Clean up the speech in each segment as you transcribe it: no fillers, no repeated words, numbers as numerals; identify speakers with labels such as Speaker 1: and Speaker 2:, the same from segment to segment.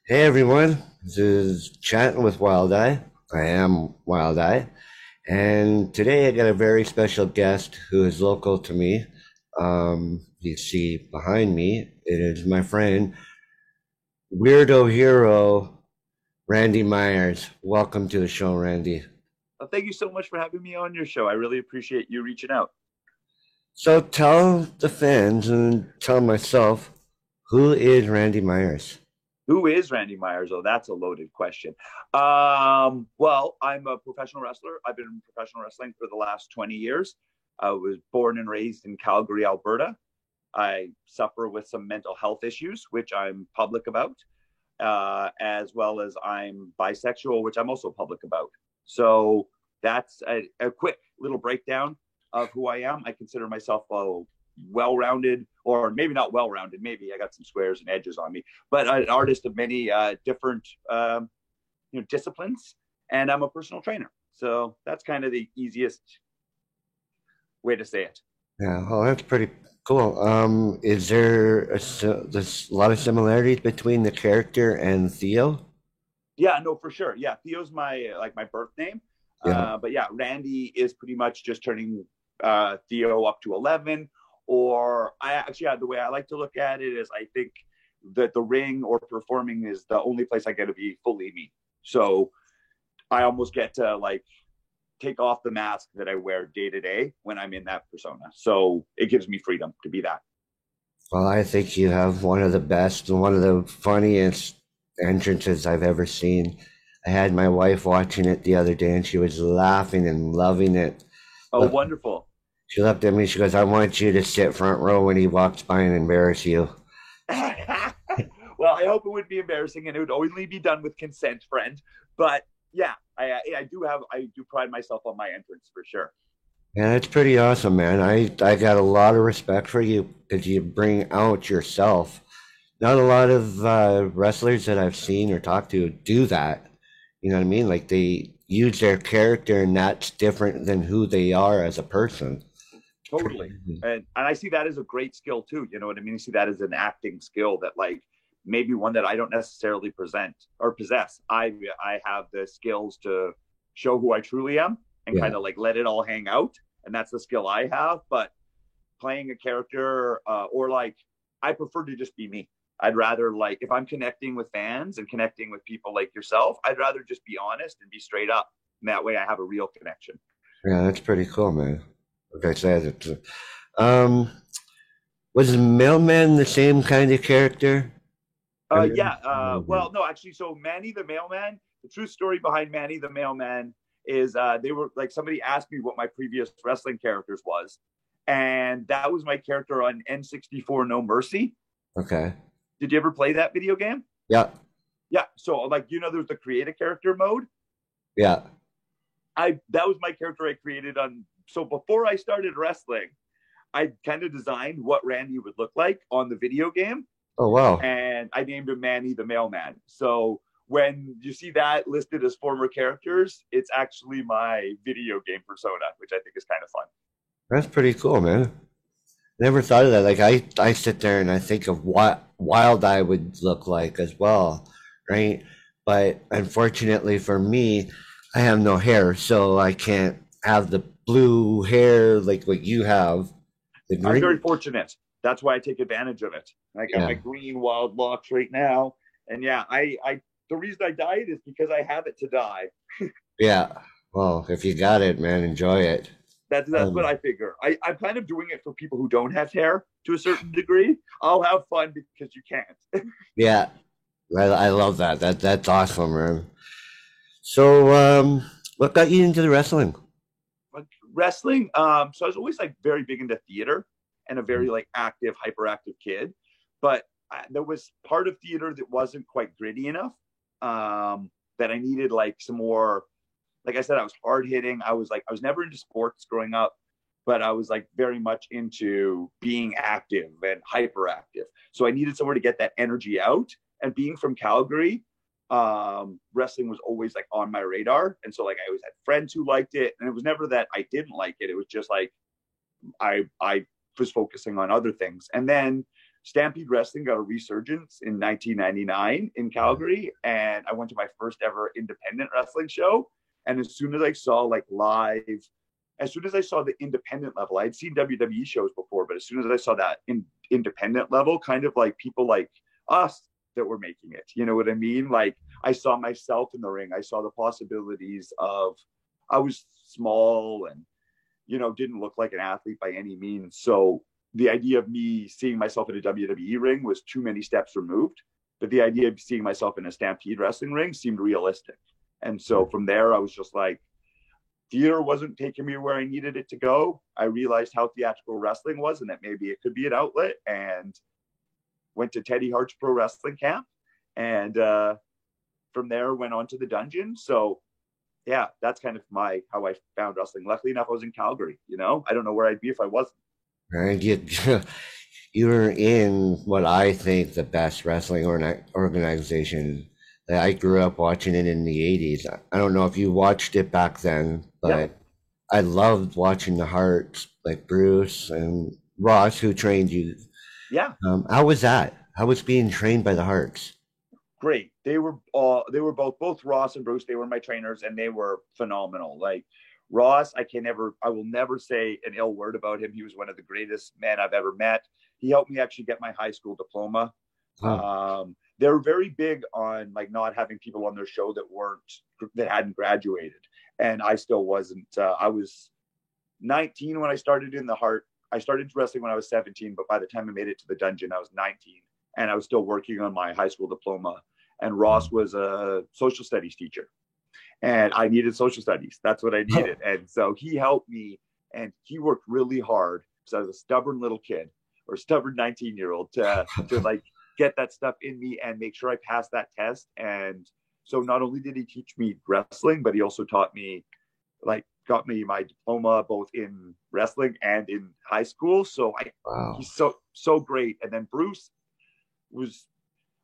Speaker 1: Hey everyone, this is Chatting with Wild Eye. I am Wild Eye, and today I got a very special guest who is local to me. You see behind me, it is my friend, Weirdo Hero, Randy Myers. Welcome to the show, Randy.
Speaker 2: Thank you so much for having me on your show. I really appreciate you reaching out.
Speaker 1: So tell the fans and tell myself, who is Randy Myers?
Speaker 2: Who is Randy Myers? Oh, that's a loaded question. Well, I'm a professional wrestler. I've been in professional wrestling for the last 20 years. I was born and raised in Calgary, Alberta. I suffer with some mental health issues, which I'm public about, as well as I'm bisexual, which I'm also public about. So that's a quick little breakdown of who I am. I consider myself a well-rounded, or maybe not well-rounded. Maybe I got some squares and edges on me, but an artist of many different disciplines, and I'm a personal trainer. So that's kind of the easiest way to say it.
Speaker 1: Yeah, well, that's pretty cool. Is there there's a lot of similarities between the character and Theo?
Speaker 2: Yeah, no, for sure. Yeah, Theo's my birth name.
Speaker 1: Yeah,
Speaker 2: But yeah, Randy is pretty much just turning Theo up to 11. Or I actually, the way I like to look at it is I think that the ring or performing is the only place I get to be fully me. So I almost get to like take off the mask that I wear day to day when I'm in that persona. So it gives me freedom to be that.
Speaker 1: well, I think you have one of the best and one of the funniest entrances I've ever seen. I had my wife watching it the other day and she was laughing and loving it.
Speaker 2: Oh,
Speaker 1: Look,
Speaker 2: wonderful.
Speaker 1: she looked at me, she goes, I want you to sit front row when he walks by and embarrass you.
Speaker 2: Well, I hope it would be embarrassing and it would only be done with consent, friend. But yeah, I do pride myself on my entrance for sure.
Speaker 1: Yeah, it's pretty awesome, man. I got a lot of respect for you because you bring out yourself. Not a lot of wrestlers that I've seen or talked to do that. You know what I mean? Like they use their character, and that's different than who they are as a person.
Speaker 2: Totally. And I see that as a great skill too. You know what I mean? I see that as an acting skill that like maybe one that I don't necessarily present or possess. I have the skills to show who I truly am and
Speaker 1: Yeah,
Speaker 2: kind of like let it all hang out. And that's the skill I have. But playing a character or like I prefer to just be me. I'd rather like if I'm connecting with fans and connecting with people like yourself, I'd rather just be honest and be straight up. And that way I have a real connection.
Speaker 1: yeah, that's pretty cool, man. Like I said, it's um, was the mailman the same kind of character? I
Speaker 2: Yeah.
Speaker 1: mean,
Speaker 2: Well, no, actually, so Manny the mailman. The true story behind Manny the mailman is they were like somebody asked me what my previous wrestling characters was, and that was my character on N64 No Mercy.
Speaker 1: okay,
Speaker 2: Did you ever play that video game?
Speaker 1: yeah,
Speaker 2: Yeah. So like there's the create a character mode.
Speaker 1: yeah.
Speaker 2: I That was my character I created on. So before I started wrestling, I kind of designed what Randy would look like on the video game,
Speaker 1: Oh wow,
Speaker 2: and I named him Manny the Mailman. So when you see that listed as former characters, it's actually my video game persona, which I think is kind of fun.
Speaker 1: that's pretty cool, man. Never thought of that. Like I sit there and I think of what Wild Eye would look like as well, right? But unfortunately for me, I have no hair, so I can't have the blue hair like what you have. The
Speaker 2: I'm very
Speaker 1: green,
Speaker 2: fortunate. That's why I take advantage of it. I got
Speaker 1: yeah,
Speaker 2: my green wild locks right now, and yeah, I the reason I dyed is because I have it to dye.
Speaker 1: yeah. Well, if you got it, man, enjoy it.
Speaker 2: That's what
Speaker 1: Um,
Speaker 2: I figure. I'm kind of doing it for people who don't have hair to a certain degree. I'll have fun because you can't.
Speaker 1: yeah, I love that. That's awesome, man. So, what got you into the wrestling?
Speaker 2: But wrestling, so I was always like very big into theater and a very like active, hyperactive kid. But there was part of theater that wasn't quite gritty enough. That I needed like some more. Like I said, I was hard hitting. I was never into sports growing up, but I was like very much into being active and hyperactive. So I needed somewhere to get that energy out. And being from Calgary, wrestling was always like on my radar. And so like I always had friends who liked it. And it was never that I didn't like it. It was just like I was focusing on other things. And then Stampede Wrestling got a resurgence in 1999 in Calgary, and I went to my first ever independent wrestling show. And as soon as I saw like live, as soon as I saw the independent level, I'd seen WWE shows before, but as soon as I saw that independent level, kind of like people like us that were making it, you know what I mean? Like I saw myself in the ring. I saw the possibilities of, I was small and, you know, didn't look like an athlete by any means. So the idea of me seeing myself in a WWE ring was too many steps removed. But the idea of seeing myself in a Stampede Wrestling ring seemed realistic. And so from there, I was just like, theater wasn't taking me where I needed it to go. I realized how theatrical wrestling was and that maybe it could be an outlet, and went to Teddy Hart's pro wrestling camp. And from there, went on to the dungeon. So yeah, that's kind of how I found wrestling. Luckily enough, I was in Calgary. You know, I don't know where I'd be if I wasn't.
Speaker 1: Right? You're in what I think the best wrestling organization. I grew up watching it in the 80s. I don't know if you watched it back then, but yeah. I loved watching the Harts, like Bruce and Ross, who trained you.
Speaker 2: Yeah.
Speaker 1: How was that? How was being trained by the Harts?
Speaker 2: Great. They were both Ross and Bruce. They were my trainers, and they were phenomenal. Like Ross, I will never say an ill word about him. He was one of the greatest men I've ever met. He helped me actually get my high school diploma. Oh. They're very big on like not having people on their show that hadn't graduated, and I still wasn't. I was 19 when I started in the Hart. I started wrestling when I was 17, but by the time I made it to the dungeon, I was 19, and I was still working on my high school diploma. And Ross was a social studies teacher, and I needed social studies. That's what I needed, and so he helped me, and he worked really hard because I was a stubborn little kid or stubborn 19-year-old to like get that stuff in me and make sure I passed that test. And so not only did he teach me wrestling, but he also taught me, like, got me my diploma both in wrestling and in high school. So wow. He's so great. And then Bruce was,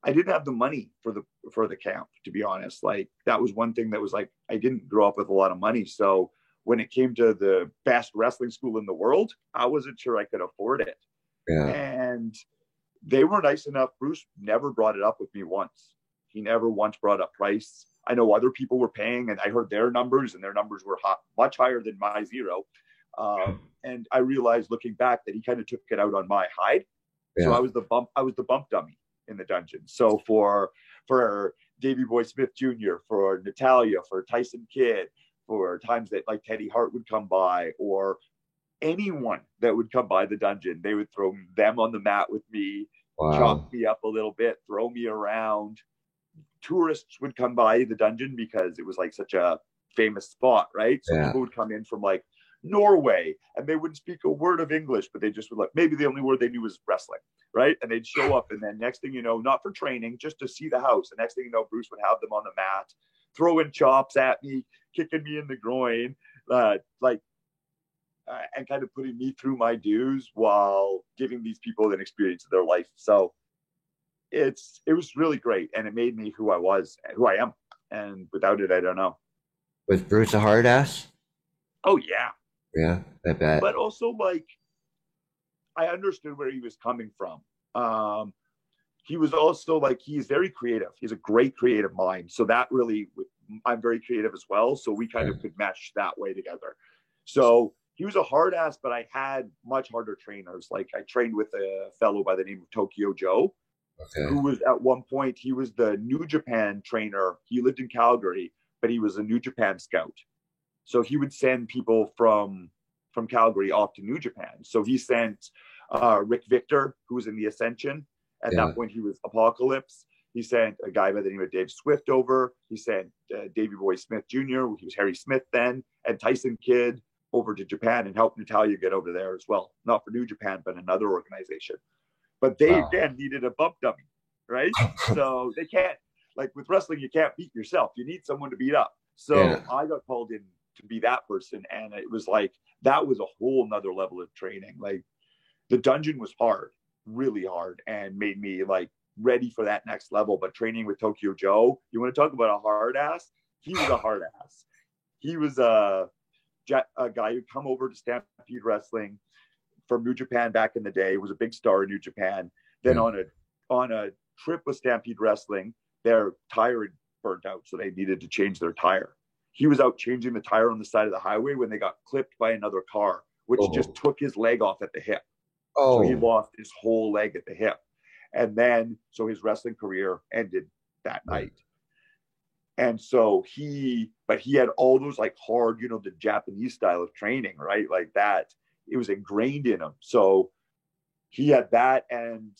Speaker 2: I didn't have the money for the camp, to be honest. Like that was one thing that was like, I didn't grow up with a lot of money. So when it came to the best wrestling school in the world, I wasn't sure I could afford it. Yeah. And they were nice enough. Bruce never brought it up with me once. He never once brought up price. I know other people were paying, and I heard their numbers, and their numbers were much higher than my zero. And I realized looking back that he kind of took it out on my hide. Yeah. So I was the bump dummy in the dungeon. So for Davey Boy Smith Jr., for Natalia, for Tyson Kidd, for times that like Teddy Hart would come by, or anyone that would come by the dungeon, they would throw them on the mat with me, wow. Chop me up a little bit, throw me around. Tourists would come by the dungeon because it was like such a famous spot, right? So yeah. People would come in from like Norway, and they wouldn't speak a word of English, but they just would like, maybe the only word they knew was wrestling, right? And they'd show up, and then next thing you know, not for training, just to see the house. The next thing you know, Bruce would have them on the mat, throwing chops at me, kicking me in the groin, and kind of putting me through my dues while giving these people an experience of their life. So it was really great, and it made me who I am. And without it, I don't know.
Speaker 1: Was Bruce a hard ass?
Speaker 2: Oh yeah.
Speaker 1: Yeah, I bet.
Speaker 2: But also, like, I understood where he was coming from. He was also like, he's very creative. He's a great creative mind. So that really, I'm very creative as well. So we kind of could mesh that way together. So he was a hard ass, but I had much harder trainers. Like I trained with a fellow by the name of Tokyo Joe, okay. Who was at one point, he was the New Japan trainer. He lived in Calgary, but he was a New Japan scout. So he would send people from Calgary off to New Japan. So he sent Rick Victor, who was in the Ascension. At that point, he was Apocalypse. He sent a guy by the name of Dave Swift over. He sent Davey Boy Smith Jr., he was Harry Smith then, and Tyson Kidd over to Japan and helped Natalia get over there as well. Not for New Japan, but another organization. But they, again, needed a bump dummy, right? So they can't, like with wrestling, you can't beat yourself. You need someone to beat up. So I got called in to be that person. And it was like, that was a whole nother level of training. Like the dungeon was hard, really hard, and made me like ready for that next level. But training with Tokyo Joe, you want to talk about a hard ass? He was a hard ass. He was a guy who'd come over to Stampede Wrestling from New Japan back in the day. He was a big star in New Japan. Then on a trip with Stampede Wrestling, their tire had burnt out, so they needed to change their tire. He was out changing the tire on the side of the highway when they got clipped by another car, which just
Speaker 1: Oh,
Speaker 2: took his leg off at the hip. So he
Speaker 1: oh,
Speaker 2: lost his whole leg at the hip. And then, so his wrestling career ended that night. And so but he had all those like hard, the Japanese style of training, right? Like that. It was ingrained in him. So he had that and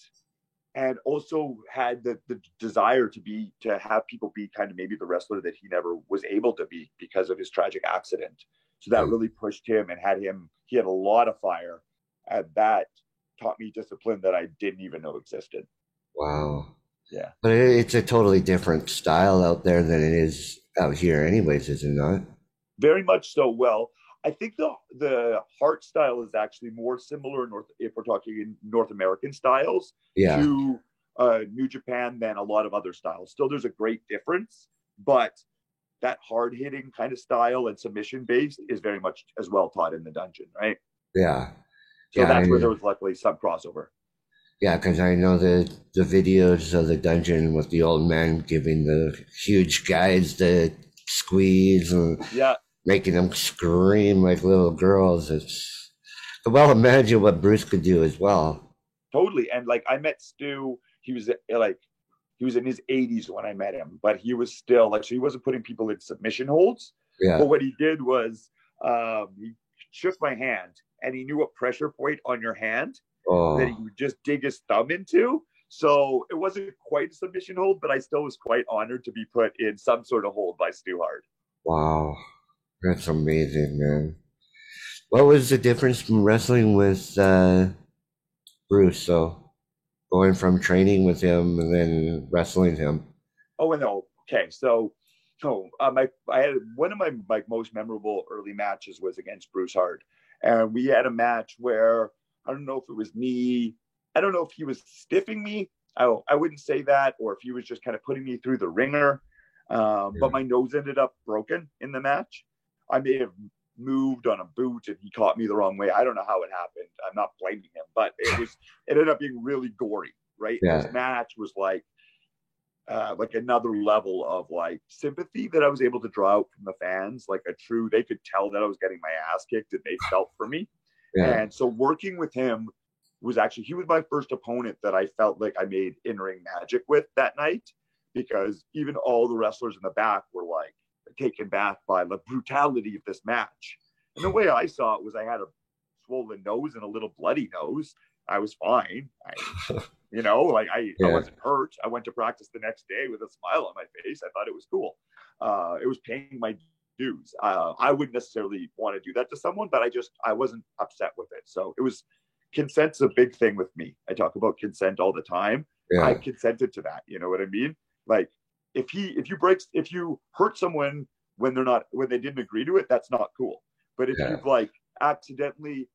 Speaker 2: also had the desire to have people be kind of maybe the wrestler that he never was able to be because of his tragic accident. So that really pushed him and he had a lot of fire. And that taught me discipline that I didn't even know existed.
Speaker 1: wow.
Speaker 2: Yeah.
Speaker 1: But it's a totally different style out there than it is out here, anyways, is it not?
Speaker 2: Very much so. Well, I think the Hart style is actually more similar if we're talking in North American styles
Speaker 1: Yeah,
Speaker 2: to New Japan than a lot of other styles. Still, there's a great difference, but that hard hitting kind of style and submission based is very much as well taught in the dungeon, right?
Speaker 1: yeah,
Speaker 2: So
Speaker 1: yeah.
Speaker 2: that's where there was luckily some crossover.
Speaker 1: Yeah, because I know the videos of the dungeon with the old man giving the huge guys the squeeze and
Speaker 2: Yeah,
Speaker 1: making them scream like little girls. It's well, imagine what Bruce could do as well.
Speaker 2: totally. And like I met Stu, he was in his 80s when I met him, but he was still like, so he wasn't putting people in submission holds.
Speaker 1: Yeah.
Speaker 2: But what he did was he shook my hand and he knew a pressure point on your hand that he
Speaker 1: Oh,
Speaker 2: would just dig his thumb into. So it wasn't quite a submission hold, but I still was quite honored to be put in some sort of hold by Stu Hart.
Speaker 1: wow, that's amazing, man. What was the difference from wrestling with Bruce? So going from training with him and then wrestling him.
Speaker 2: Oh, and no, okay. I had one of my most memorable early matches was against Bruce Hart, and we had a match where I don't know if it was me. I don't know if he was stiffing me. I wouldn't say that, or if he was just kind of putting me through the ringer. But my nose ended up broken in the match. I may have moved on a boot and he caught me the wrong way. I don't know how it happened. I'm not blaming him, but it ended up being really gory, right?
Speaker 1: Yeah.
Speaker 2: This match was like another level of like sympathy that I was able to draw out from the fans. Like they could tell that I was getting my ass kicked and they felt for me.
Speaker 1: Yeah.
Speaker 2: And so working with him he was my first opponent that I felt like I made in-ring magic with that night, because even all the wrestlers in the back were like taken back by the brutality of this match. And the way I saw it was I had a swollen nose and a little bloody nose. I was fine. I wasn't hurt. I went to practice the next day with a smile on my face. I thought it was cool. It was paying my dues. I wouldn't necessarily want to do that to someone, but I wasn't upset with it. So it was consent's a big thing with me. I talk about consent all the time. I
Speaker 1: Yeah.
Speaker 2: consented to that. You know what I mean? Like if you hurt someone when they didn't agree to it, that's not cool. But if
Speaker 1: Yeah.
Speaker 2: you've like accidentally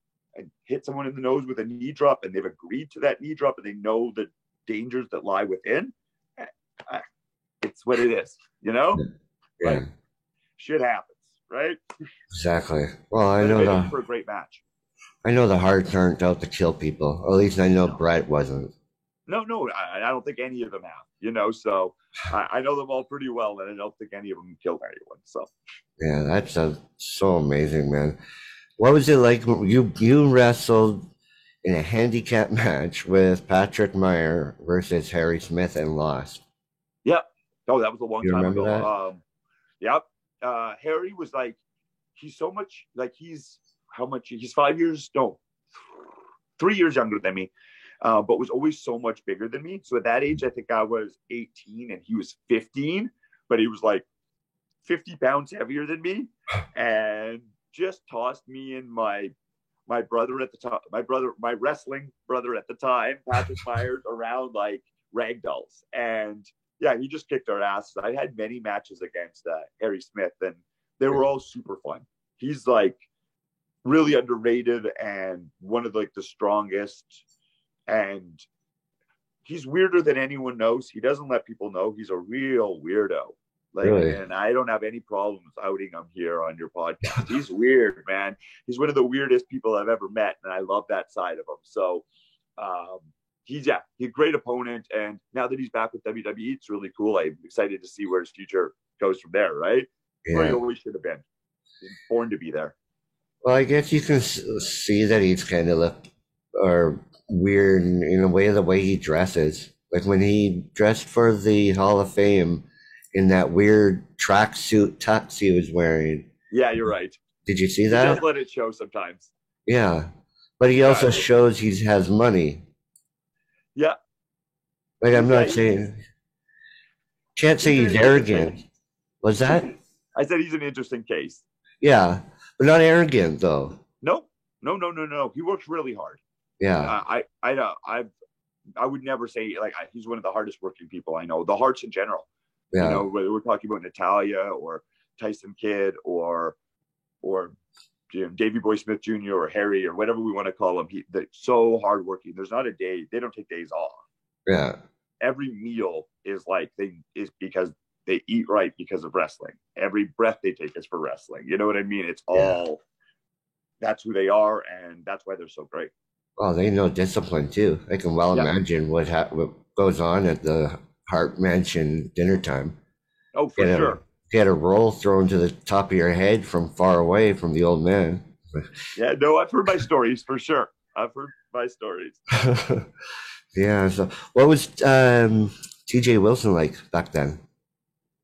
Speaker 2: hit someone in the nose with a knee drop and they've agreed to that knee drop and they know the dangers that lie within, it's what it is,
Speaker 1: Yeah.
Speaker 2: like shit happens, right?
Speaker 1: Exactly. Well, I
Speaker 2: But it
Speaker 1: know
Speaker 2: made it for a great match.
Speaker 1: the Hearts aren't out to kill people. Or at least I know
Speaker 2: No,
Speaker 1: Brett wasn't.
Speaker 2: no, I don't think any of them have, so I know them all pretty well, and I don't think any of them killed anyone. So
Speaker 1: Yeah, that's so amazing, man. What was it like when you wrestled in a handicap match with Patrick Meyer versus Harry Smith and lost?
Speaker 2: yeah, that was a long
Speaker 1: You
Speaker 2: time
Speaker 1: remember that?
Speaker 2: ago. Yep. Harry was like, he's so much like he's 5 years, no, 3 years younger than me, but was always so much bigger than me. So at that age, I think I was 18 and he was 15, but he was like 50 pounds heavier than me and just tossed me and my brother at the time, my wrestling brother at the time, Patrick Myers, around like rag dolls. And yeah, he just kicked our asses. I had many matches against Harry Smith, and they were all super fun. He's like really underrated and one of like the strongest. And he's weirder than anyone knows. He doesn't let people know he's a real weirdo. Like,
Speaker 1: Really?
Speaker 2: and I don't have any problems outing him here on your podcast. He's weird, man. He's one of the weirdest people I've ever met, and I love that side of him. So, he's a great opponent, and now that he's back with WWE, it's really cool. I'm excited to see where his future goes from there. Right, where he
Speaker 1: Yeah.
Speaker 2: always should have been. He's born to be there.
Speaker 1: Well, I guess you can see that he's kind of look or weird in a way the way he dresses. Like when he dressed for the Hall of Fame in that weird tracksuit tux he was wearing.
Speaker 2: Yeah, you're right.
Speaker 1: Did you see
Speaker 2: He does
Speaker 1: that?
Speaker 2: let it show sometimes.
Speaker 1: Yeah. But he
Speaker 2: Yeah,
Speaker 1: also shows he has money.
Speaker 2: yeah,
Speaker 1: Like I'm
Speaker 2: yeah.
Speaker 1: not saying can't say
Speaker 2: He's an
Speaker 1: he's
Speaker 2: interesting
Speaker 1: arrogant.
Speaker 2: case.
Speaker 1: Was that?
Speaker 2: I said he's an interesting case.
Speaker 1: Yeah. But not arrogant though.
Speaker 2: No, no, no, no, no. He works really hard.
Speaker 1: Yeah.
Speaker 2: I would never say like he's one of the hardest working people I know. The Hearts in general. You
Speaker 1: Yeah.
Speaker 2: know, whether we're talking about Natalia or Tyson Kidd or Davey Boy Smith Jr. or Harry or whatever we want to call him. They're so hardworking. There's not a day they don't take days off.
Speaker 1: Yeah.
Speaker 2: Every meal is like is because they eat right because of wrestling. Every breath they take is for wrestling. You know what I mean? It's all that's who they are, and that's why they're so great.
Speaker 1: Well, they know discipline too. I can well
Speaker 2: Yeah.
Speaker 1: imagine what goes on at the Hart Mansion dinner time.
Speaker 2: Oh, for
Speaker 1: Get a
Speaker 2: sure.
Speaker 1: get a roll thrown to the top of your head from far away from the old man.
Speaker 2: Yeah, no, I've heard my stories for sure. I've heard my stories.
Speaker 1: Yeah. So, what was T.J. Wilson like back then?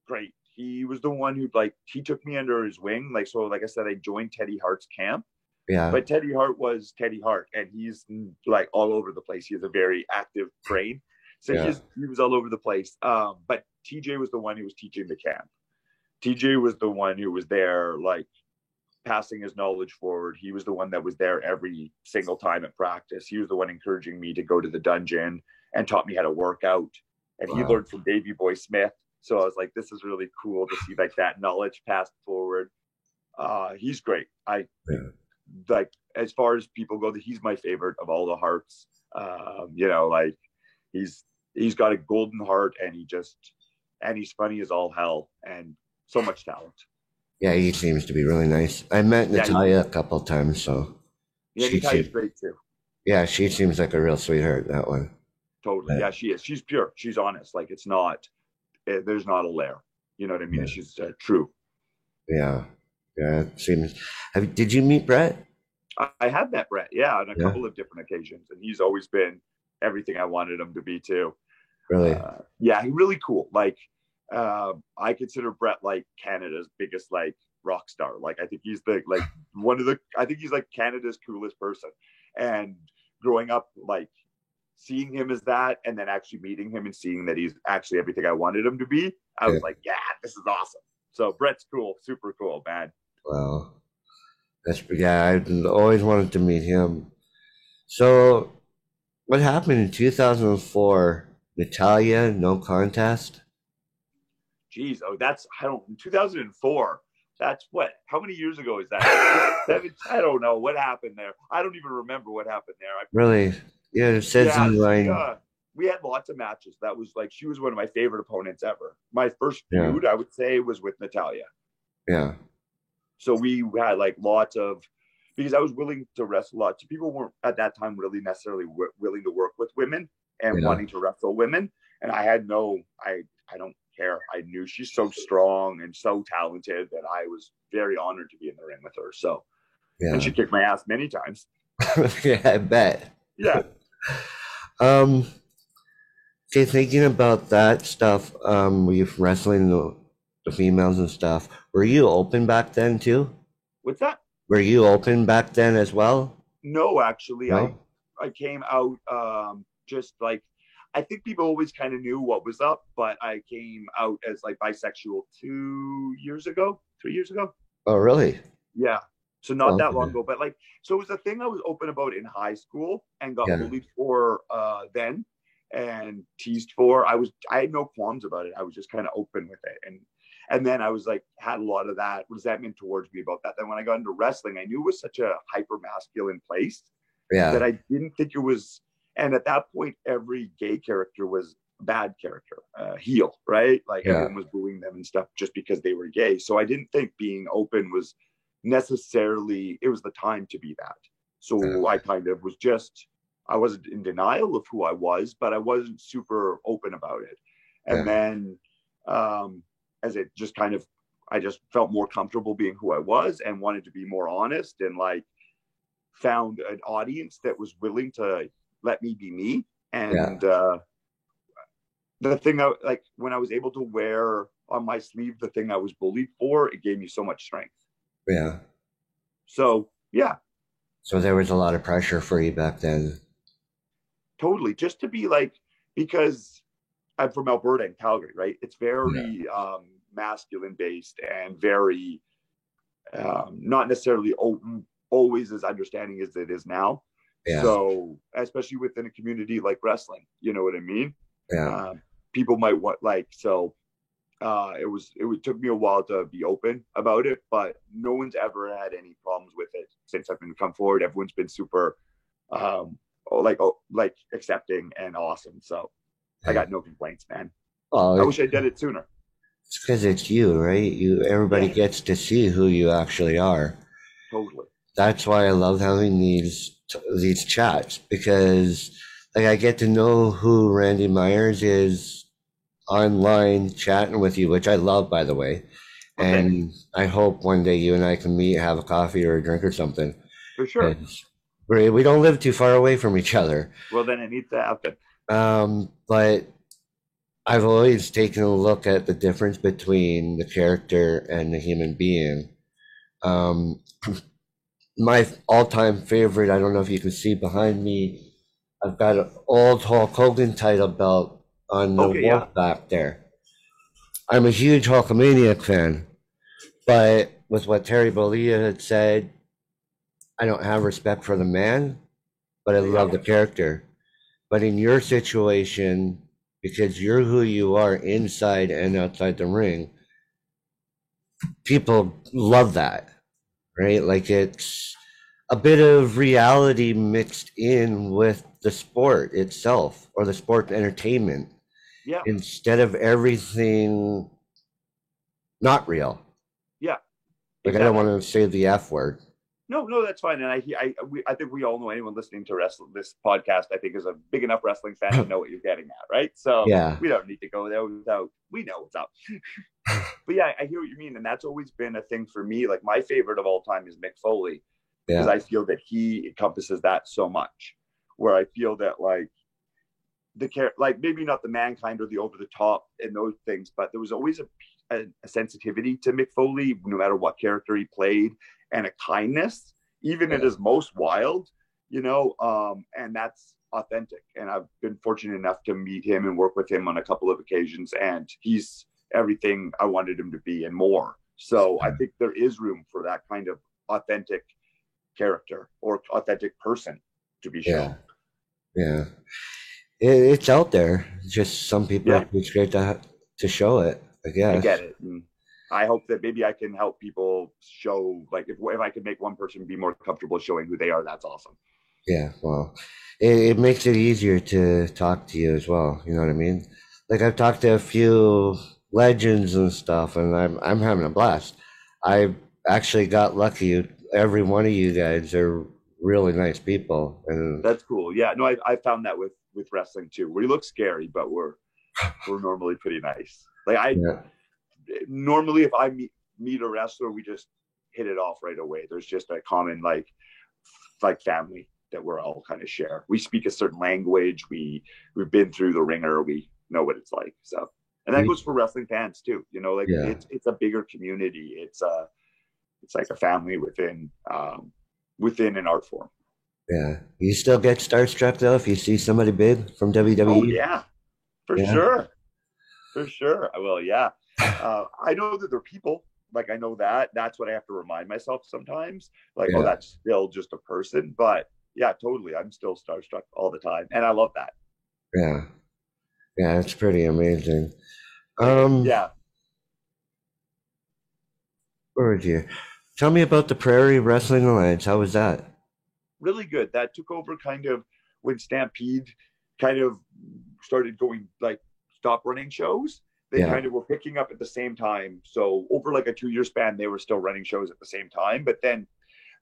Speaker 2: Great. He was the one who he took me under his wing. Like I said, I joined Teddy Hart's camp.
Speaker 1: Yeah.
Speaker 2: But Teddy Hart was Teddy Hart, and he's like all over the place. He has a very active brain, so he was all over the place. But TJ was the one who was teaching the camp. TJ was the one who was there, like passing his knowledge forward. He was the one that was there every single time at practice. He was the one encouraging me to go to the dungeon and taught me how to work out. And he learned from Davey Boy Smith. So I was like, this is really cool to see like that knowledge passed forward. He's great. Like as far as people go, he's my favorite of all the Hearts. You know, like he's got a golden heart, and he's funny as all hell, and so much talent.
Speaker 1: Yeah, he seems to be really nice. I met Natalia a couple times, so
Speaker 2: yeah, Natalia's great too.
Speaker 1: Yeah, she seems like a real sweetheart. That one.
Speaker 2: Totally. Yeah, she is. She's pure. She's honest. Like it's not. There's not a layer. You know what I mean? Yeah. She's true.
Speaker 1: Yeah. Yeah, it seems. Did you meet Brett?
Speaker 2: I have met Brett, on a couple of different occasions, and he's always been everything I wanted him to be too.
Speaker 1: Really?
Speaker 2: Yeah, he's really cool. Like, I consider Brett like Canada's biggest like rock star. Like, I think he's I think he's like Canada's coolest person. And growing up, like seeing him as that, and then actually meeting him and seeing that he's actually everything I wanted him to be, I was like, yeah, this is awesome. So Brett's cool, super cool, man.
Speaker 1: Wow. I always wanted to meet him. So, what happened in 2004? Natalia, no contest?
Speaker 2: Jeez, in 2004. That's what? How many years ago is that? I don't know what happened there. I don't even remember what happened there.
Speaker 1: Really? Yeah, it says in the line.
Speaker 2: We had lots of matches. That was like, she was one of my favorite opponents ever. My first feud, I would say, was with Natalia.
Speaker 1: Yeah.
Speaker 2: So we had like lots of, because I was willing to wrestle lots. People weren't at that time really necessarily willing to work with women and wanting to wrestle women. And I had I don't care. I knew she's so strong and so talented that I was very honored to be in the ring with her. So, and she kicked my ass many times.
Speaker 1: Yeah, I bet.
Speaker 2: Yeah.
Speaker 1: Okay, thinking about that stuff, were you wrestling the females and stuff? Were you open back then too?
Speaker 2: What's that?
Speaker 1: Were you open back then as well?
Speaker 2: No, actually,
Speaker 1: No?
Speaker 2: I came out just like, I think people always kind of knew what was up, but I came out as like bisexual 3 years ago.
Speaker 1: Oh, really?
Speaker 2: Yeah. So not that long ago, but like, so it was a thing I was open about in high school and got bullied for then and teased for. I had no qualms about it. I was just kind of open with it. And then I was like, had a lot of that resentment towards me about that. Then when I got into wrestling, I knew it was such a hyper masculine place that I didn't think it was. And at that point, every gay character was a bad character, heel, right? Like everyone was booing them and stuff just because they were gay. So I didn't think being open was necessarily, it was the time to be that. So I kind of was just, I wasn't in denial of who I was, but I wasn't super open about it. And
Speaker 1: Yeah.
Speaker 2: then as it just kind of, I just felt more comfortable being who I was and wanted to be more honest, and like found an audience that was willing to let me be me.
Speaker 1: Yeah.
Speaker 2: And the thing I like when I was able to wear on my sleeve the thing I was bullied for, it gave me so much strength.
Speaker 1: Yeah.
Speaker 2: So yeah,
Speaker 1: So there was a lot of pressure for you back then.
Speaker 2: totally. Just to be like, because I'm from Alberta and Calgary, right? It's
Speaker 1: Yeah.
Speaker 2: very masculine based and very not necessarily always as understanding as it is now.
Speaker 1: Yeah.
Speaker 2: So, especially within a community like wrestling, you know what I mean?
Speaker 1: Yeah.
Speaker 2: Uh, People might want like so. It took me a while to be open about it, but no one's ever had any problems with it since I've been come forward. Everyone's been super like accepting and awesome. So I
Speaker 1: Yeah.
Speaker 2: got no complaints, man.
Speaker 1: Well,
Speaker 2: I wish I did it sooner.
Speaker 1: it's because it's you, right? Everybody
Speaker 2: Yeah,
Speaker 1: gets to see who you actually are.
Speaker 2: totally.
Speaker 1: That's why I love having these chats, because like I get to know who Randy Myers is online chatting with you, which I love, by the way.
Speaker 2: Well, thanks
Speaker 1: And I hope one day you and I can meet, have a coffee or a drink or something.
Speaker 2: for sure.
Speaker 1: 'Cause we don't live too far away from each other.
Speaker 2: Well, then it needs to happen.
Speaker 1: But I've always taken a look at the difference between the character and the human being. Um, my all-time favorite, I don't know if you can see behind me, I've got an old Hulk Hogan title belt on the
Speaker 2: Okay, yeah,
Speaker 1: wall back there. I'm a huge Hulkamaniac fan, but with what Terry Bollea had said, I don't have respect for the man, but I
Speaker 2: yeah,
Speaker 1: love the character. But in your situation, because you're who you are inside and outside the ring, people love that, right? Like it's a bit of reality mixed in with the sport itself or the sport entertainment
Speaker 2: yeah,
Speaker 1: instead of everything not real.
Speaker 2: yeah.
Speaker 1: Like I don't
Speaker 2: Exactly.
Speaker 1: want to say the F word.
Speaker 2: No, no, that's fine. And I think we all know anyone listening to this podcast. I think is a big enough wrestling fan to know what you're getting at, right? So
Speaker 1: Yeah.
Speaker 2: we don't need to go there without we know what's up. But yeah, I hear what you mean, and that's always been a thing for me. Like my favorite of all time is Mick Foley because
Speaker 1: Yeah.
Speaker 2: I feel that he encompasses that so much. Where I feel that like like maybe not the mankind or the over the top and those things, but there was always a sensitivity to Mick Foley, no matter what character he played, and a kindness, even at
Speaker 1: Yeah.
Speaker 2: his most wild, and that's authentic. And I've been fortunate enough to meet him and work with him on a couple of occasions, and he's everything I wanted him to be and more. So I think there is room for that kind of authentic character or authentic person to be
Speaker 1: Yeah.
Speaker 2: shown.
Speaker 1: Yeah. It's out there. Just some people
Speaker 2: Yeah,
Speaker 1: have to be scared to show it, I
Speaker 2: I
Speaker 1: guess.
Speaker 2: get it. And I hope that maybe I can help people show, like, if I could make one person be more comfortable showing who they are, that's awesome.
Speaker 1: Yeah, well, it makes it easier to talk to you as well. You know what I mean? Like I've talked to a few legends and stuff, and I'm having a blast. I actually got lucky. Every one of you guys are really nice people, and
Speaker 2: That's cool. Yeah, no, I found that with wrestling too. We look scary, but we're normally pretty nice. Like I
Speaker 1: yeah,
Speaker 2: normally, if I meet a wrestler, we just hit it off right away. There's just a common like family that we're all kind of share. We speak a certain language. We've been through the ringer. We know what it's like. So, and that goes for wrestling fans too. Like
Speaker 1: yeah,
Speaker 2: it's a bigger community. It's like a family within an art form.
Speaker 1: yeah. You still get starstruck though if you see somebody big from
Speaker 2: Oh
Speaker 1: WWE.
Speaker 2: yeah, for
Speaker 1: Yeah,
Speaker 2: sure, for sure. I will. Yeah, I know that they're people. Like I know that. That's what I have to remind myself sometimes. Like, oh,
Speaker 1: yeah,
Speaker 2: that's still just a person. But yeah, totally. I'm still starstruck all the time, and I love that.
Speaker 1: yeah, yeah. It's pretty amazing.
Speaker 2: Like,
Speaker 1: Um,
Speaker 2: yeah,
Speaker 1: where was you? Tell me about the Prairie Wrestling Alliance. How was that?
Speaker 2: really good. That took over kind of when Stampede kind of started going like stop running shows. They
Speaker 1: Yeah,
Speaker 2: kind of were picking up at the same time. So over like a 2-year span, they were still running shows at the same time. But then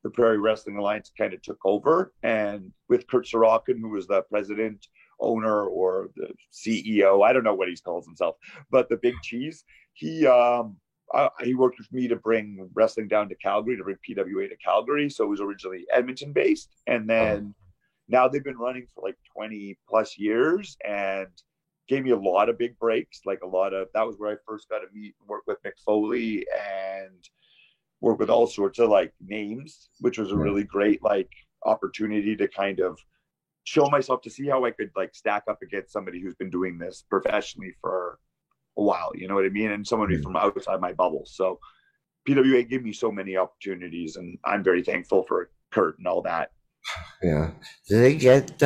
Speaker 2: the Prairie Wrestling Alliance kind of took over, and with Kurt Sorokin, who was the president, owner, or the CEO, I don't know what he calls himself, but the Big Cheese, he worked with me to bring wrestling down to Calgary, to bring PWA to Calgary. So it was originally Edmonton based, and
Speaker 1: Oh,
Speaker 2: then now they've been running for like 20 plus years, and gave me a lot of big breaks. Like a lot of that was where I first got to meet and work with Mick Foley and work with all sorts of like names, which was a
Speaker 1: yeah.
Speaker 2: really great like opportunity to kind of show myself, to see how I could like stack up against somebody who's been doing this professionally for a while. You know what I mean? And somebody
Speaker 1: Mm.
Speaker 2: from outside my bubble. So PWA gave me so many opportunities, and I'm very thankful for Kurt and all that.
Speaker 1: Yeah. Do they get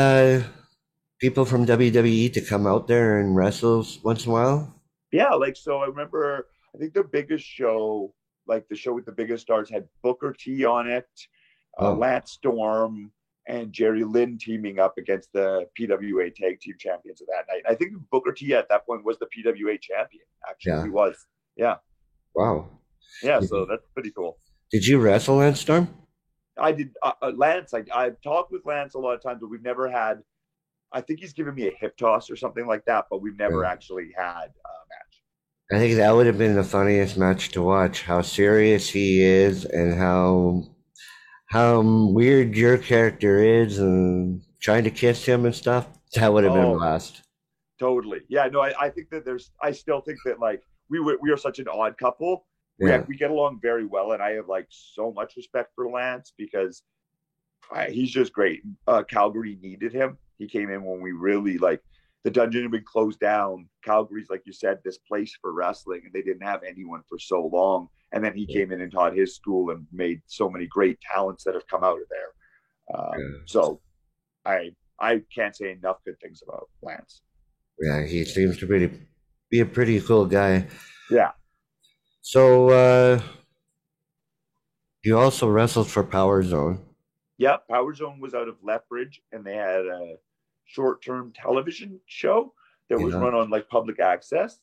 Speaker 1: people from WWE to come out there and wrestle once in a while?
Speaker 2: Yeah, like so I remember, I think the biggest show, like the show with the biggest stars, had Booker T on it,
Speaker 1: Oh,
Speaker 2: Lance Storm, and Jerry Lynn teaming up against the PWA Tag Team Champions of that night. I think Booker T at that point was the PWA champion. Actually, he
Speaker 1: yeah.
Speaker 2: was. Yeah,
Speaker 1: Wow.
Speaker 2: yeah.
Speaker 1: Did,
Speaker 2: So that's pretty cool.
Speaker 1: did you wrestle Lance Storm?
Speaker 2: I did Lance. I've talked with Lance a lot of times, but we've never had. I think he's given me a hip toss or something like that, but we've never
Speaker 1: Yeah.
Speaker 2: actually had a match.
Speaker 1: I think that would have been the funniest match to watch. How serious he is and how weird your character is and trying to kiss him and stuff. That would have been a
Speaker 2: Oh,
Speaker 1: blast.
Speaker 2: totally. Yeah, no, I think that there's. I still think that like we are such an odd couple.
Speaker 1: Yeah.
Speaker 2: We get along very well, and I have like so much respect for Lance because he's just great. Calgary needed him. He came in when we really like the dungeon had been closed down. Calgary's, like you said, this place for wrestling, and they didn't have anyone for so long. And then he came in and taught his school and made so many great talents that have come out of there.
Speaker 1: Yeah.
Speaker 2: So I can't say enough good things about Lance.
Speaker 1: Yeah, he seems to be a pretty cool guy.
Speaker 2: Yeah.
Speaker 1: So you also wrestled for Power Zone.
Speaker 2: Yeah, Power Zone was out of Lethbridge, and they had a short-term television show that was
Speaker 1: Yeah.
Speaker 2: run on like public access,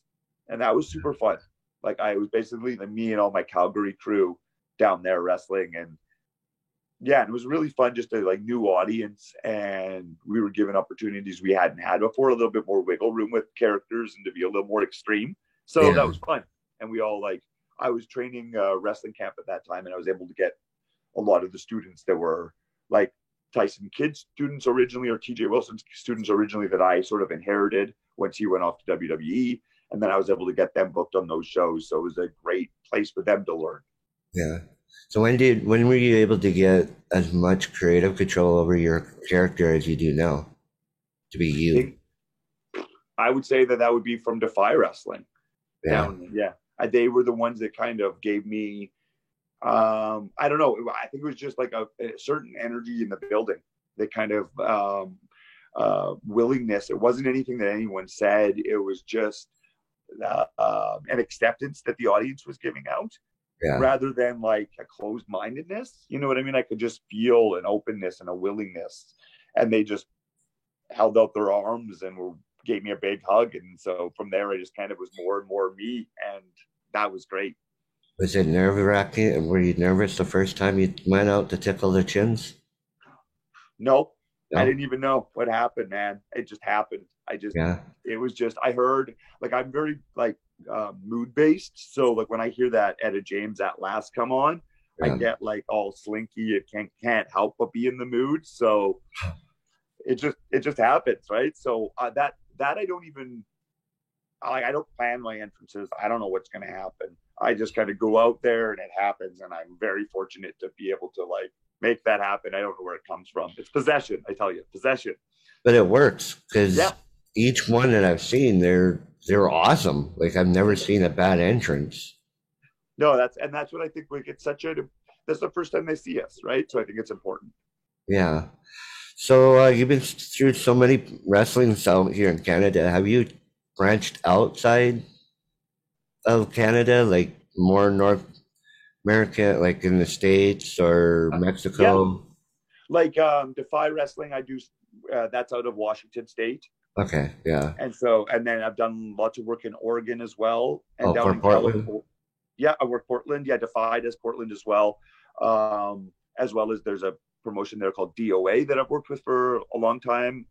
Speaker 2: and that was super fun. Like I was basically like me and all my Calgary crew down there wrestling, and yeah, and it was really fun, just a like new audience, and we were given opportunities we hadn't had before, a little bit more wiggle room with characters, and to be a little more extreme. So that
Speaker 1: Yeah.
Speaker 2: was fun, and we all like. I was training wrestling camp at that time, and I was able to get a lot of the students that were like Tyson Kidd students originally, or TJ Wilson students originally, that I sort of inherited once he went off to WWE. And then I was able to get them booked on those shows. So it was a great place for them to learn.
Speaker 1: Yeah. So when were you able to get as much creative control over your character as you do now to be
Speaker 2: I
Speaker 1: you?
Speaker 2: think I would say that that would be from Defy Wrestling
Speaker 1: Yeah.
Speaker 2: down. Yeah. They were the ones that kind of gave me, I don't know. I think it was just like a certain energy in the building that kind of willingness. It wasn't anything that anyone said. It was just an acceptance that the audience was giving out,
Speaker 1: Yeah.
Speaker 2: rather than like a closed mindedness. You know what I mean? I could just feel an openness and a willingness, and they just held out their arms and gave me a big hug. And so from there, I just kind of was more and more me, and that was great.
Speaker 1: Was it nerve-wracking? Were you nervous the first time you went out to tickle their chins?
Speaker 2: Nope, I
Speaker 1: No?
Speaker 2: didn't even know what happened, man. It just happened.
Speaker 1: Yeah.
Speaker 2: It was just, I heard, like, I'm very like mood based. So like when I hear that Etta James at last come on, I
Speaker 1: Yeah.
Speaker 2: get like all slinky. It can't help but be in the mood. So it just happens, right? So that I don't even like. I don't plan my entrances. I don't know what's going to happen. I just kind of go out there and it happens, and I'm very fortunate to be able to like make that happen. I don't know where it comes from. It's possession, I tell you, possession.
Speaker 1: But it works because
Speaker 2: Yeah,
Speaker 1: each one that I've seen, they're awesome. Like I've never seen a bad entrance.
Speaker 2: no, that's what I think. Like it's such a that's the first time they see us, right? So I think it's important.
Speaker 1: Yeah. So you've been through so many wrestlings out here in Canada. Have you branched outside of Canada, like more North America, like in the States or
Speaker 2: Yeah,
Speaker 1: Mexico?
Speaker 2: like Defy Wrestling, I do. That's out of Washington State.
Speaker 1: Okay, yeah.
Speaker 2: And then I've done lots of work in Oregon as well, and
Speaker 1: Oh,
Speaker 2: down
Speaker 1: for
Speaker 2: in
Speaker 1: Portland?
Speaker 2: California. Yeah, I work Portland. Yeah, Defy does Portland as well. as well as there's a promotion there called DOA that I've worked with for a long time,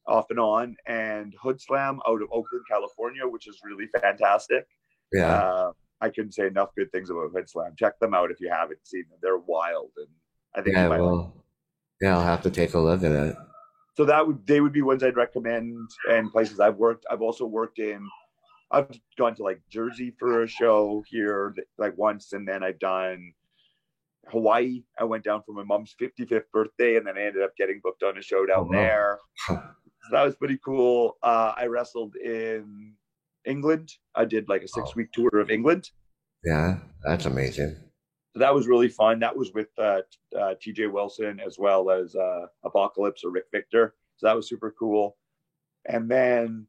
Speaker 2: off and on, and Hood Slam out of Oakland, California, which is really fantastic.
Speaker 1: Yeah.
Speaker 2: I couldn't say enough good things about Hood Slam. Check them out if you haven't seen them. They're wild, and I think you
Speaker 1: Yeah.
Speaker 2: might like.
Speaker 1: Well, yeah, I'll have to take a look at it.
Speaker 2: So they would be ones I'd recommend, and places I've worked. I've also worked in. I've gone to like Jersey for a show here like once, and then I've done Hawaii. I went down for my mom's 55th birthday, and then I ended up getting booked on a show
Speaker 1: Oh,
Speaker 2: down
Speaker 1: wow.
Speaker 2: there. So that was pretty cool. I wrestled in England. I did like a
Speaker 1: Oh,
Speaker 2: 6 week tour of England.
Speaker 1: yeah, that's amazing.
Speaker 2: So that was really fun. That was with TJ Wilson as well as Apocalypse or Rick Victor. So that was super cool. And then,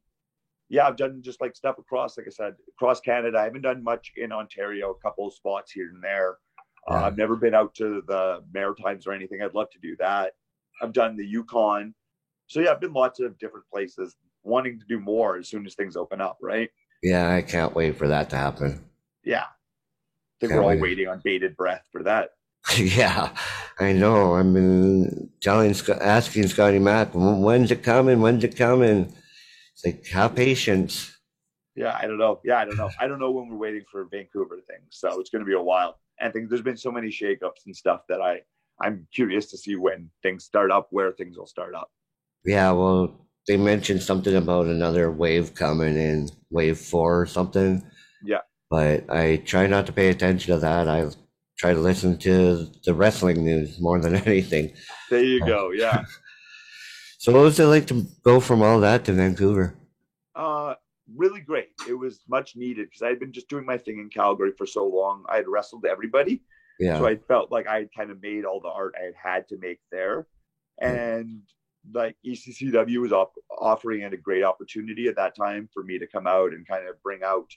Speaker 2: yeah, I've done just like stuff across, like I said, across Canada. I haven't done much in Ontario, a couple of spots here and there.
Speaker 1: Yeah.
Speaker 2: I've never been out to the Maritimes or anything. I'd love to do that. I've done the Yukon. So yeah, I've been lots of different places, wanting to do more as soon as things open up, right?
Speaker 1: Yeah, I can't wait for that to happen.
Speaker 2: Yeah. I think we're
Speaker 1: Can't
Speaker 2: all
Speaker 1: wait.
Speaker 2: waiting on bated breath for that.
Speaker 1: Yeah, I know. I've been asking Scotty Mac, when's it coming? When's it coming? It's like, have patience.
Speaker 2: Yeah, I don't know. Yeah, I don't know. I don't know when we're waiting for Vancouver things. So it's going to be a while. And there's been so many shakeups and stuff that I'm curious to see when things start up, where things will start up.
Speaker 1: Yeah, well, they mentioned something about another wave coming in, wave four or something,
Speaker 2: Yeah,
Speaker 1: but I try not to pay attention to that. I try to listen to the wrestling news more than anything.
Speaker 2: there you go. Yeah.
Speaker 1: So, what was it like to go from all that to Vancouver?
Speaker 2: Uh, really great. It was much needed because I had been just doing my thing in Calgary for so long. I had wrestled everybody. So
Speaker 1: Yeah,
Speaker 2: I felt like I had kind of made all the art I had to make there.
Speaker 1: yeah,
Speaker 2: And like ECCW was offering it a great opportunity at that time for me to come out and kind of bring out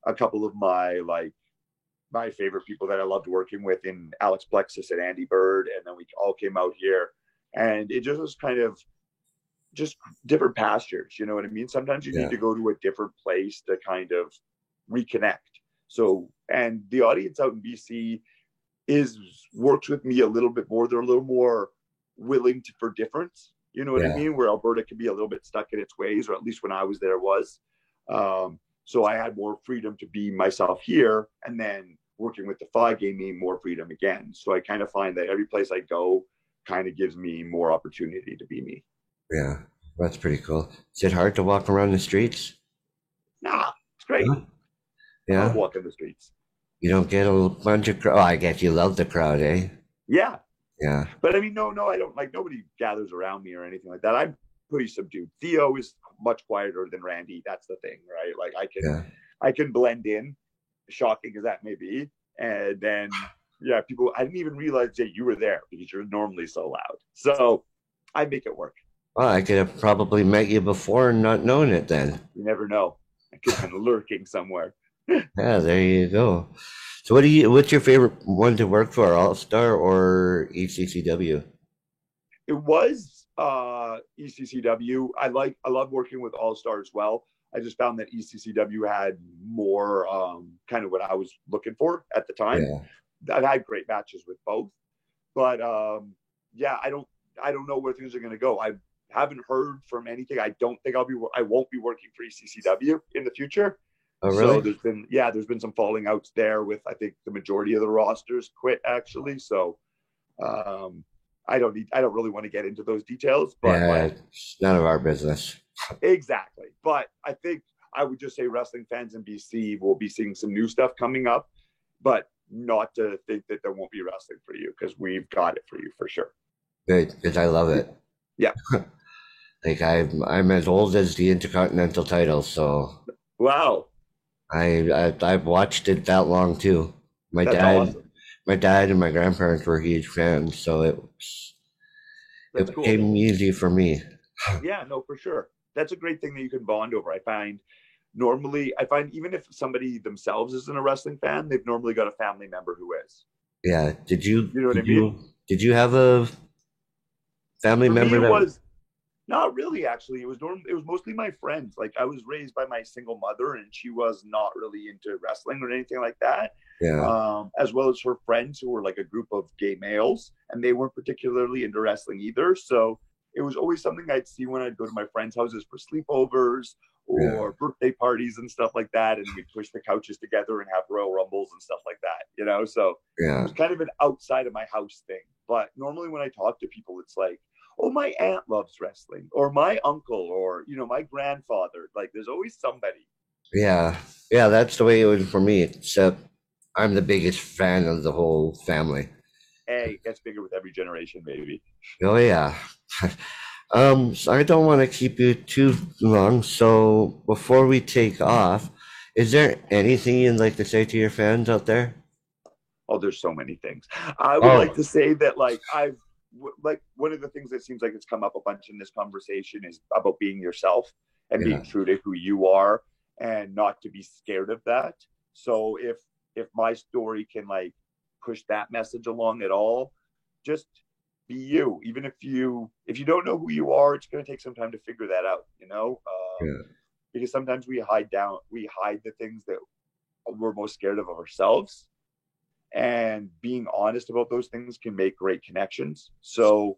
Speaker 2: a couple of my favorite people that I loved working with in Alex Plexus and Andy Bird. And then we all came out here, and it just was kind of just different pastures. You know what I mean? Sometimes you need
Speaker 1: yeah,
Speaker 2: to go to a different place to kind of reconnect. So, and the audience out in BC is works with me a little bit more. They're a little more willing to, for difference. You know what I
Speaker 1: yeah,
Speaker 2: mean? Where Alberta can be a little bit stuck in its ways, or at least when I was there was. So I had more freedom to be myself here, and then working with the Five gave me more freedom again. So I kind of find that every place I go kind of gives me more opportunity to be me.
Speaker 1: yeah. That's pretty cool. Is it hard to walk around the streets?
Speaker 2: Nah, it's great.
Speaker 1: Huh?
Speaker 2: I love
Speaker 1: Yeah,
Speaker 2: walking the streets.
Speaker 1: you don't get a bunch of crowd. Oh, I guess you love the crowd, eh?
Speaker 2: Yeah,
Speaker 1: Yeah,
Speaker 2: but I mean, no, I don't like nobody gathers around me or anything like that. I'm pretty subdued. Theo is much quieter than Randy. That's the thing, right? Like
Speaker 1: yeah.
Speaker 2: I can blend in, shocking as that may be, and then yeah, people. I didn't even realize that you were there because you're normally so loud. So I make it work.
Speaker 1: Well, I could have probably met you before and not known it then.
Speaker 2: You never know. I could have been lurking somewhere.
Speaker 1: Yeah, there you go. So what's your favorite one to work for, All Star or ECCW?
Speaker 2: It was ECCW. I love working with All Star as well. I just found that ECCW had more kind of what I was looking for at the time.
Speaker 1: Yeah.
Speaker 2: I've had great matches with both, but yeah, I don't know where things are going to go. I haven't heard from anything. I won't be working for ECCW in the future.
Speaker 1: Oh,
Speaker 2: So
Speaker 1: really?
Speaker 2: there's been some falling outs there with I think the majority of the rosters quit actually. So um, I don't really want to get into those details, but
Speaker 1: Yeah,
Speaker 2: like
Speaker 1: it's none of our business.
Speaker 2: exactly. But I think I would just say wrestling fans in BC will be seeing some new stuff coming up, but not to think that there won't be wrestling for you because we've got it for you for sure.
Speaker 1: Good, because I love it.
Speaker 2: Yeah.
Speaker 1: Like I'm as old as the Intercontinental title, so
Speaker 2: Wow.
Speaker 1: I've watched it that long too. My
Speaker 2: That's
Speaker 1: dad,
Speaker 2: awesome.
Speaker 1: my dad and my grandparents were huge fans, so it
Speaker 2: That's cool.
Speaker 1: became easy for me.
Speaker 2: Yeah, no, for sure. That's a great thing that you can bond over. I find even if somebody themselves isn't a wrestling fan, they've normally got a family member who is.
Speaker 1: Yeah.
Speaker 2: You know what I mean?
Speaker 1: Did you have a family
Speaker 2: For me,
Speaker 1: member
Speaker 2: it
Speaker 1: that?
Speaker 2: was Not really, actually. It was mostly my friends. Like I was raised by my single mother, and she was not really into wrestling or anything like that.
Speaker 1: Yeah.
Speaker 2: As well as her friends who were like a group of gay males, and they weren't particularly into wrestling either. So it was always something I'd see when I'd go to my friends' houses for sleepovers
Speaker 1: Yeah.
Speaker 2: or birthday parties and stuff like that, and we'd push the couches together and have Royal Rumbles and stuff like that. So it
Speaker 1: Yeah.
Speaker 2: was kind of an outside of my house thing. But normally when I talk to people, it's like, oh, my aunt loves wrestling, or my uncle, or my grandfather. Like, there's always somebody.
Speaker 1: Yeah. Yeah. That's the way it was for me, except I'm the biggest fan of the whole family.
Speaker 2: Hey, it gets bigger with every generation, maybe.
Speaker 1: Oh, yeah. So I don't want to keep you too long. So before we take off, is there anything you'd like to say to your fans out there?
Speaker 2: Oh, there's so many things. I would like
Speaker 1: Oh,
Speaker 2: to say that, like, like one of the things that seems like it's come up a bunch in this conversation is about being yourself and
Speaker 1: yeah.
Speaker 2: being true to who you are, and not to be scared of that. So if my story can like push that message along at all, just be you. Even if you don't know who you are, it's going to take some time to figure that out.
Speaker 1: Yeah.
Speaker 2: Because sometimes we hide the things that we're most scared of ourselves, and being honest about those things can make great connections. So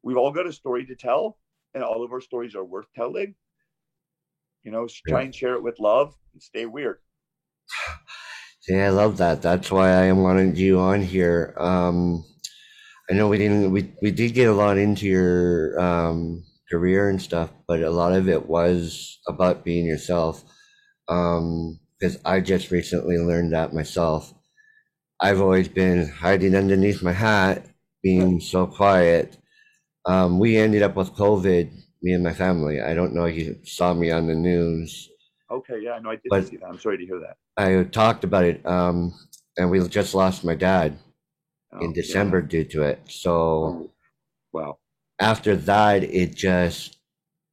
Speaker 2: we've all got a story to tell, and all of our stories are worth telling. Try
Speaker 1: Yeah.
Speaker 2: and share it with love and stay weird.
Speaker 1: Yeah, I love that. That's why I wanted you on here. I know we did get a lot into your career and stuff, but a lot of it was about being yourself. Because I just recently learned that myself. I've always been hiding underneath my hat, being so quiet. We ended up with COVID, me and my family. I don't know if you saw me on the news,
Speaker 2: Okay, yeah, no, I didn't
Speaker 1: but
Speaker 2: see that. I'm sorry to hear that.
Speaker 1: I talked about it. And we just lost my dad in
Speaker 2: Oh, yeah.
Speaker 1: December due to it. So
Speaker 2: Oh, wow.
Speaker 1: after that, it just,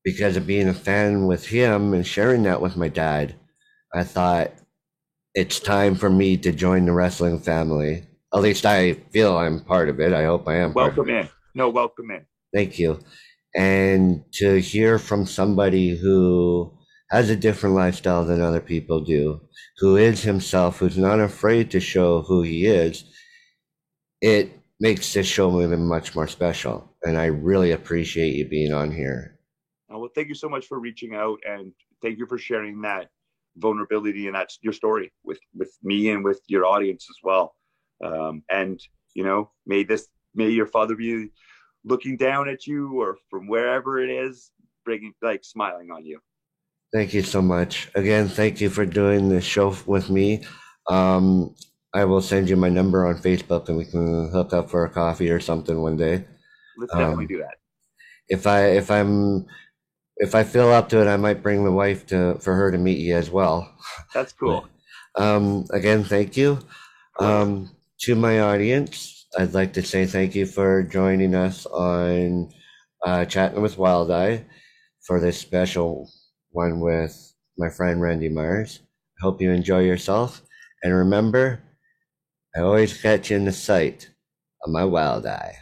Speaker 1: because of being a fan with him and sharing that with my dad, I thought it's time for me to join the wrestling family. At least I feel I'm part of it. I hope I am part of
Speaker 2: Welcome
Speaker 1: it.
Speaker 2: in. No, welcome in.
Speaker 1: Thank you. And to hear from somebody who has a different lifestyle than other people do, who is himself, who's not afraid to show who he is, it makes this show even much more special. And I really appreciate you being on here.
Speaker 2: Well, thank you so much for reaching out, and thank you for sharing that vulnerability and that's your story with me and with your audience as well. And may your father be looking down at you, or from wherever it is, bringing like smiling on you.
Speaker 1: Thank you so much. Again, thank you for doing this show with me. Um, I will send you my number on Facebook and we can hook up for a coffee or something one day.
Speaker 2: Let's definitely
Speaker 1: Um,
Speaker 2: do that.
Speaker 1: if I feel up to it, I might bring the wife to for her to meet you as well.
Speaker 2: That's
Speaker 1: But
Speaker 2: cool.
Speaker 1: again, thank you.
Speaker 2: Of course.
Speaker 1: To my audience, I'd like to say thank you for joining us on Chatting with Wild Eye for this special one with my friend Randy Myers. I hope you enjoy yourself. And remember, I always catch you in the sight of my wild eye.